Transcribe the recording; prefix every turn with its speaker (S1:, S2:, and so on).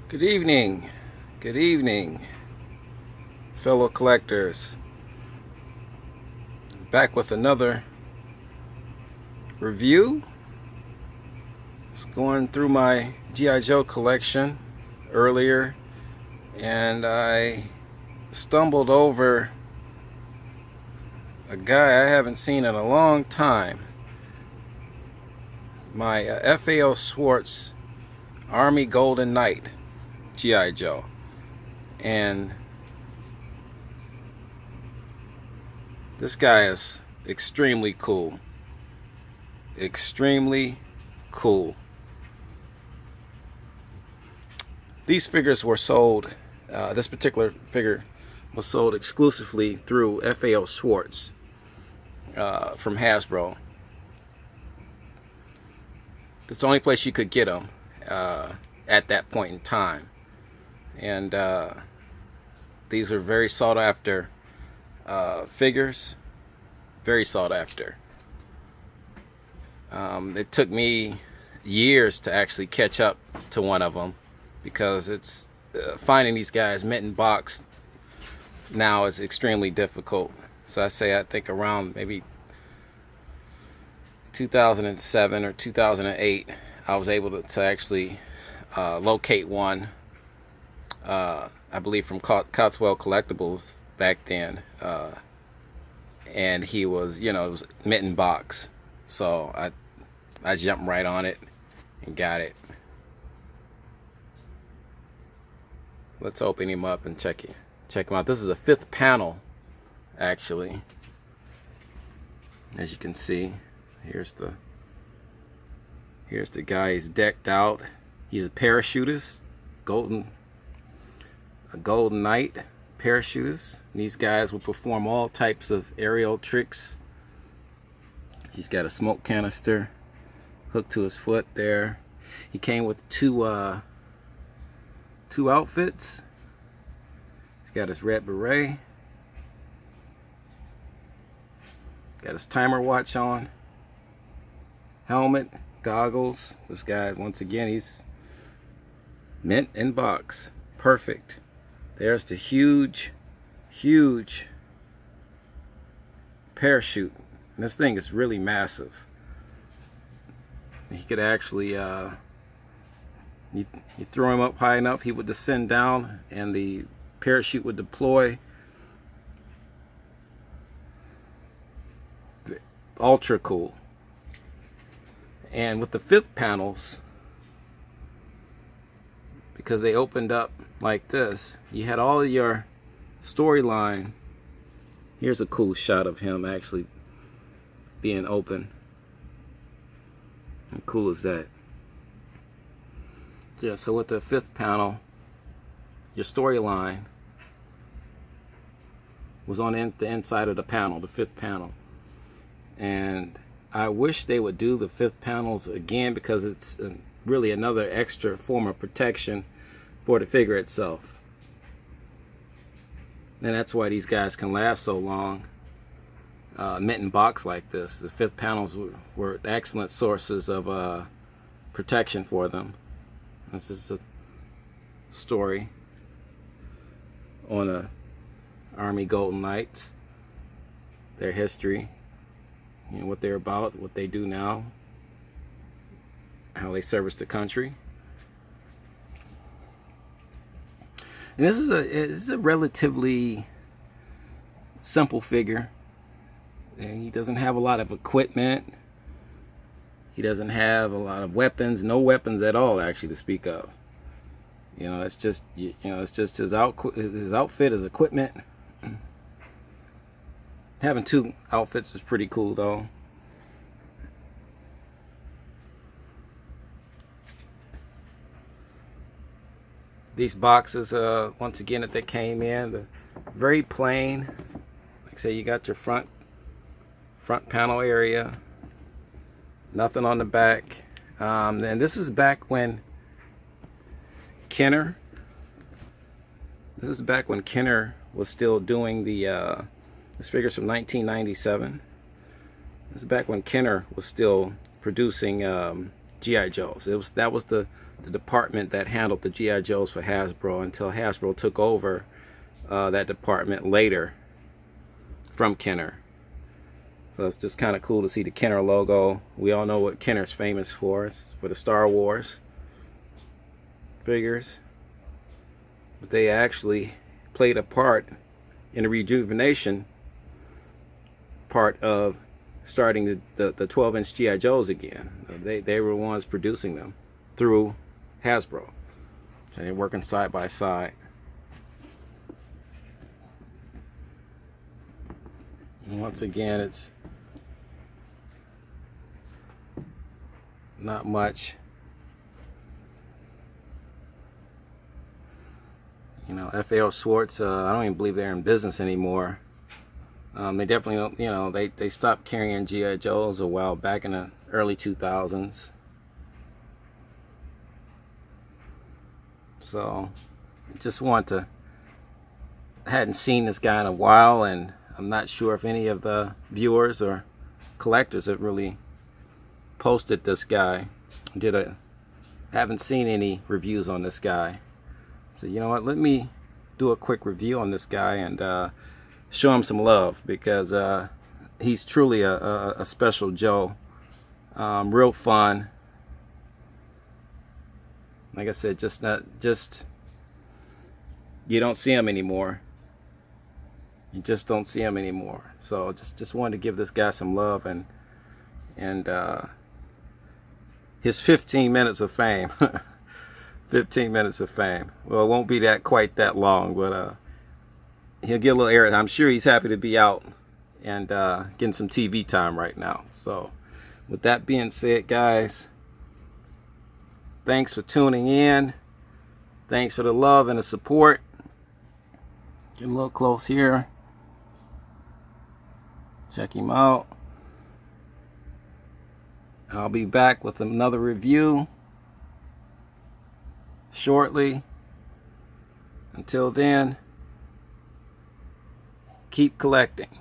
S1: Good evening, good evening, fellow collectors. Back with another review. I was going through my G.I. Joe collection earlier, and I stumbled over a guy I haven't seen in a long time. My FAO Schwartz Army Golden Knight G.I. Joe. And this guy is extremely cool. Extremely cool. These figures were sold, this particular figure was sold exclusively through FAO Schwartz from Hasbro. It's the only place you could get them at that point in time. And these are very sought after figures, very sought after. It took me years to actually catch up to one of them, because it's finding these guys mint in box now is extremely difficult. So I think around maybe 2007 or 2008 I was able to actually locate one, I believe from Cotswold Collectibles back then, and he was, it was mint in box, so I jumped right on it and got it. Let's open him up and check him out. This is a 5th panel, actually. As you can see, here's the guy. He's decked out. He's a parachutist, a golden knight parachutist. These guys will perform all types of aerial tricks. He's got a smoke canister hooked to his foot there. He came with two outfits. He's got his red beret, got his timer watch on, helmet, goggles. This guy, once again, he's mint in box. Perfect. There's the huge parachute. And this thing is really massive. He could actually, you throw him up high enough, he would descend down and the parachute would deploy. Ultra cool. And with the 5th panels, because they opened up like this, you had all of your storyline. Here's a cool shot of him actually being open. How cool is that? Yeah, so with the 5th panel, your storyline was on the inside of the panel, the 5th panel. And I wish they would do the 5th panels again, because it's really another extra form of protection for the figure itself. And that's why these guys can last so long, mint in box like this. The 5th panels were excellent sources of protection for them. This is a story on a Army Golden Knights, their history, what they're about, what they do now, how they service the country. And this is a relatively simple figure. And he doesn't have a lot of equipment. He doesn't have a lot of weapons, no weapons at all, actually, to speak of. It's just, it's just his outfit, his equipment. Having 2 outfits is pretty cool, though. These boxes, once again, that they came in, they're very plain. Like I say, you got your front panel area, nothing on the back. And this is back when Kenner was still doing the this figure's from 1997. This is back when Kenner was still producing G.I. Joes. That was the department that handled the G.I. Joes for Hasbro until Hasbro took over that department later from Kenner. So it's just kind of cool to see the Kenner logo. We all know what Kenner's famous for. It's for the Star Wars figures. But they actually played a part in the rejuvenation part of starting the 12-inch G.I. Joes again. They were the ones producing them through Hasbro. So they're working side by side. And once again, it's not much. You know, F.A.O. Schwarz, I don't even believe they're in business anymore. They definitely don't, you know, they stopped carrying G.I. Joes a while back in the early 2000s. So, just want to, I hadn't seen this guy in a while, and I'm not sure if any of the viewers or collectors have really posted this guy. Haven't seen any reviews on this guy. So you know what, let me do a quick review on this guy and show him some love, because he's truly a special Joe. Real fun. Like I said, you don't see him anymore. You just don't see him anymore. So just wanted to give this guy some love, and his 15 minutes of fame. 15 minutes of fame. Well, it won't be quite that long, but he'll get a little air. I'm sure he's happy to be out and getting some TV time right now. So with that being said, guys, thanks for tuning in. Thanks for the love and the support. Get a little close here. Check him out. I'll be back with another review shortly. Until then, keep collecting.